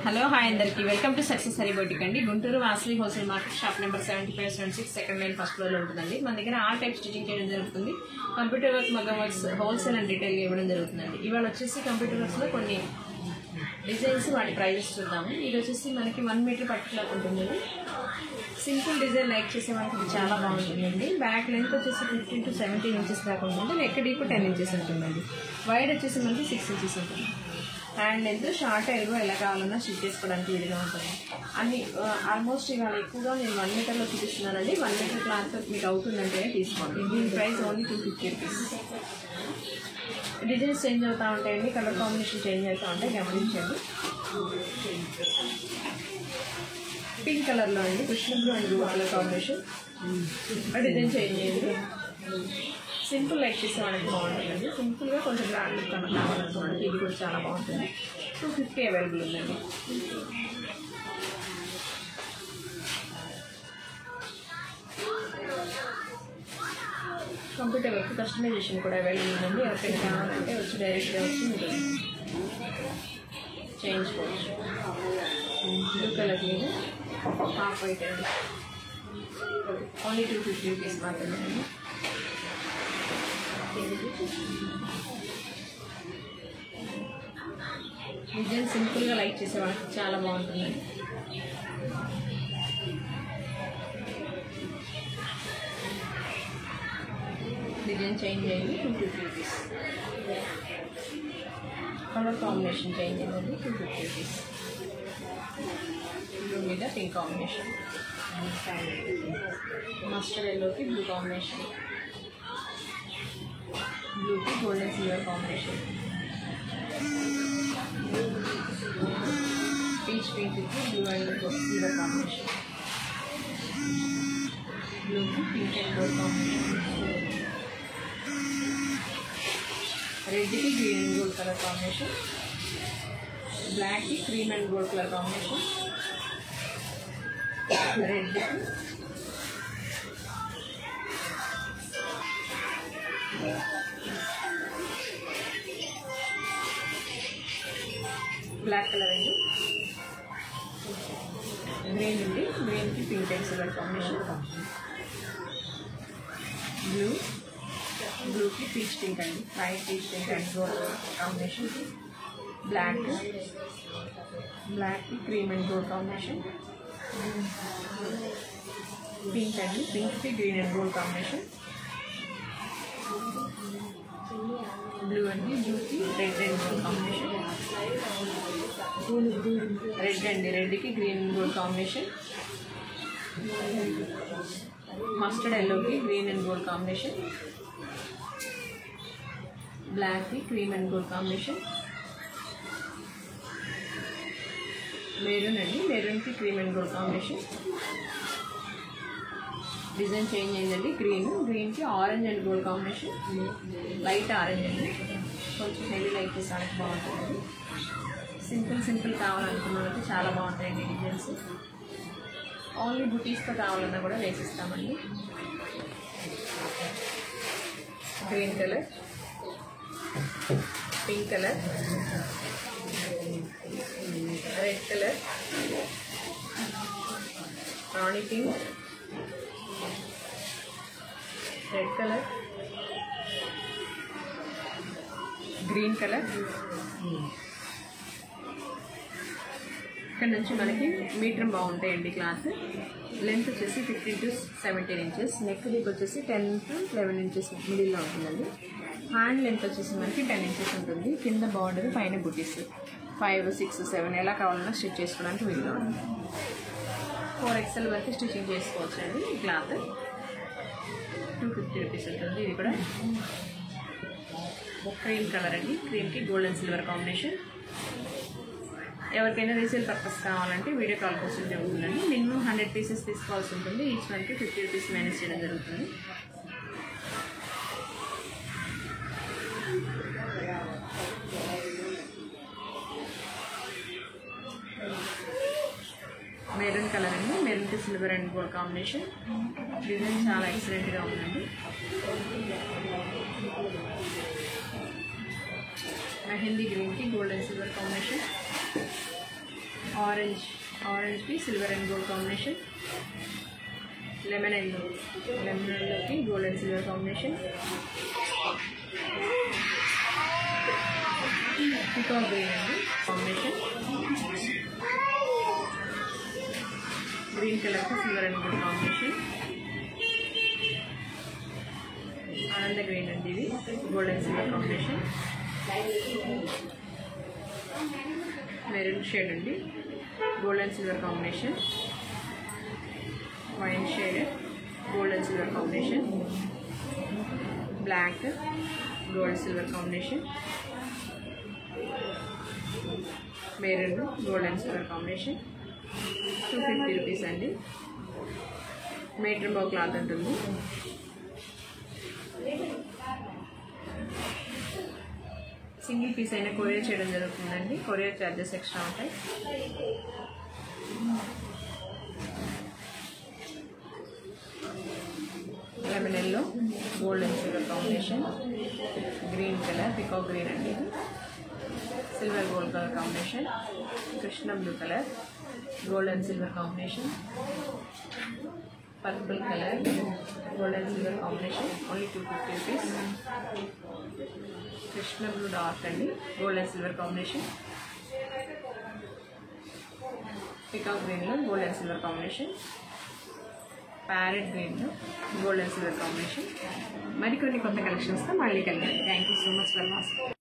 Hello hi అందరికీ welcome to success Hari boutique అండి. Guntur Vasavi wholesale market shop number 7576 second line first ఫ్లోర్లో ఉంటుందండి. మన దగ్గర ఆల్ టైప్ స్టిచింగ్ చేయడం జరుగుతుంది. కంప్యూటర్ వర్క్, మగ్గం వర్క్స్ హోల్సేల్ అండ్ రిటైల్గా ఇవ్వడం జరుగుతుందండి. ఇవాళ వచ్చేసి కంప్యూటర్ వర్క్స్లో కొన్ని డిజైన్స్ వాటి ప్రైజెస్ చూద్దాము. ఇది వచ్చేసి మనకి 1 మీటర్ పర్టికులర్ ఉంటుంది. సింపుల్ డిజైన్ లైక్ చేసే వాళ్ళకి చాలా బాగుంటుందండి. బ్యాక్ లెంత్ వచ్చేసి 15 to 17 ఇంచెస్ దాకా ఉంటుంది. నెక్ డీప్ 10 ఇంచెస్ ఉంటుందండి. వైడ్ వచ్చేసి మనకి 6 ఇంచెస్ ఉంటుంది. హ్యాండ్ లెంత్ షార్ట్ ఎల్బో ఎలా కావాలన్నా స్టిచ్ చేసుకోవడానికి వీలుగా ఉంటుంది. అన్ని ఆల్మోస్ట్ ఇవాళ ఎక్కువగా నేను 1 మీటర్లో చూపిస్తున్నానండి. 1 మీటర్ క్లాత్ మీకు అవుతుందంటే తీసుకోండి. దీని price only 250 rupees. Designs change అవుతూ ఉంటాయండి, కలర్ కాంబినేషన్ చేంజ్ అవుతూ ఉంటాయి, గమనించండి. పింక్ కలర్లో అండి, Krishna blue and blue colour combination. Design change అయ్యింది. సింపుల్ లైక్ చేసే వాళ్ళకి బాగుంటుందండి. సింపుల్గా కొంచెం బ్రాండ్ లుక్ కావాలనుకోండి, ఇది కూడా చాలా బాగుంటుంది. 250 అవైలబుల్ ఉందండి. కంప్యూటర్ వర్క్ కస్టమైజేషన్ కూడా అవైలబుల్ ఉందండి. ఎవరికైనా కావాలంటే వచ్చి డైరెక్ట్గా వచ్చి మీరు చేయించుకోవచ్చు. బ్లూ కలర్ మీద హాఫ్ వైట్ అండి, ఓన్లీ 250 రూపీస్ మాత్రమే అండి. డిజైన్ సింపుల్గా లైక్ చేసే వాళ్ళకి చాలా బాగుంటుందండి. డిజైన్ చేంజ్ అయ్యింది, 250 రూపీస్. కలర్ కాంబినేషన్ చేంజ్ అయ్యిందండి, 250 రూపీస్. బ్లూ మీద పింక్ కాంబినేషన్, మస్టర్డ్ ఎల్లోకి బ్లూ కాంబినేషన్, బ్లూకి గోల్డెన్ సిల్వర్ కాంబినేషన్, పీచ్ పింక్కి బ్లూ అండ్ సిల్వర్ కాంబినేషన్, బ్లూకి పింక్ అండ్ గోల్డ్ కాంబినేషన్, రెడ్కి green and gold colour combination, బ్లాక్కి cream and gold colour combination, రెడ్కి black colour అండి, green అండి, గ్రీన్కి పింక్ అండ్ సిల్వర్ కాంబినేషన్, బ్లూకి పీచ్ పింక్ అండి, white peach pink and gold combination, బ్లాక్కి cream and gold combination, pink అండి, పింక్కి green and gold combination, blue అండి, బ్లూకి red and gold combination, red అండి, రెడ్కి green and gold combination, mustard ఎల్లోకి గ్రీన్ అండ్ గోల్డ్ కాంబినేషన్, బ్లాక్కి cream and gold combination, maroon అండి, మెరూన్కి cream and gold combination. Design change అయిందండి, గ్రీన్కి orange and gold combination, light orange అండి, కొంచెం హెవీ లైట్ చేసానికి బాగుంటుంది. సింపుల్ కావాలనుకున్న వాళ్ళకి చాలా బాగుంటాయండి డిజైన్స్. ఓన్లీ బుటీస్తో కావాలన్నా కూడా వేసిస్తామండి. Green colour, pink colour, red colour, రాణి pink, red colour, green colour. ఇక్కడ నుంచి మనకి మీటర్ బాగుంటాయండి. క్లాత్ లెంత్ వచ్చేసి 15 to 17 ఇంచెస్, నెక్ డీప్ వచ్చేసి 10 to 11 ఇంచెస్ మిడిల్లో ఉంటుందండి. హ్యాండ్ లెంత్ వచ్చేసి మనకి 10 ఇంచెస్ ఉంటుంది. కింద బార్డర్, పైన బుటీస్ 5, 6, 7 ఎలా కావాలన్నా స్టిచ్ చేసుకోవడానికి వీలుగా ఉంటుంది. 4XL వరకు స్టిచ్చింగ్ చేసుకోవచ్చు అండి. ఈ క్లాత్ 250 రూపీస్ ఉంటుంది. ఇది కూడా క్రీమ్ కలర్ అండి, క్రీమ్కి గోల్డెన్ సిల్వర్ కాంబినేషన్. ఎవరికైనా రీసేల్ పర్పస్ కావాలంటే వీడియో కాల్ కోసం జరుగుతుందండి. మినిమం 100 పీసెస్ తీసుకోవాల్సి ఉంటుంది. ఈచ్ వన్కి 50 రూపీస్ మైనస్ చేయడం జరుగుతుంది. మెరూన్ కలర్ అండి, మెరూన్కి silver and gold combination. Design చాలా ఎక్సలెంట్గా ఉందండి. మెహందీ గ్రీన్ की गोल्डन सिल्वर कॉम्बिनेशन ఆరెంజ్కి silver and gold combination, lemon ఎల్లోకి gold and silver combination, peacock green అండి కాంబినేషన్, గ్రీన్ కలర్కి సిల్వర్ అండ్ గోల్డ్ కాంబినేషన్, ఆనంద గ్రీన్ అండి ఇది gold and silver combination, maroon shade అండి gold and silver combination, wine shade gold and silver combination, black gold silver combination, maroon gold and silver combination, 250 rupees అండి. Metre బావ్ cloth ఉంటుంది. Single piece అయినా courier చేయడం జరుగుతుందండి. Courier charges extra ఉంటాయి. Lemon yellow gold and silver combination, green colour peacock green అండి ఇది, silver gold colour combination, Krishna blue colour gold and silver combination, purple colour gold and silver combination, only 250 rupees. Krishna blue dark అండి gold and silver combination, peacock గ్రీన్లో gold and silver combination, parrot గ్రీన్లో gold and silver combination. మరికొన్ని కొత్త కలెక్షన్స్తో మళ్ళీ కలిగాను. Thank you so much for watching.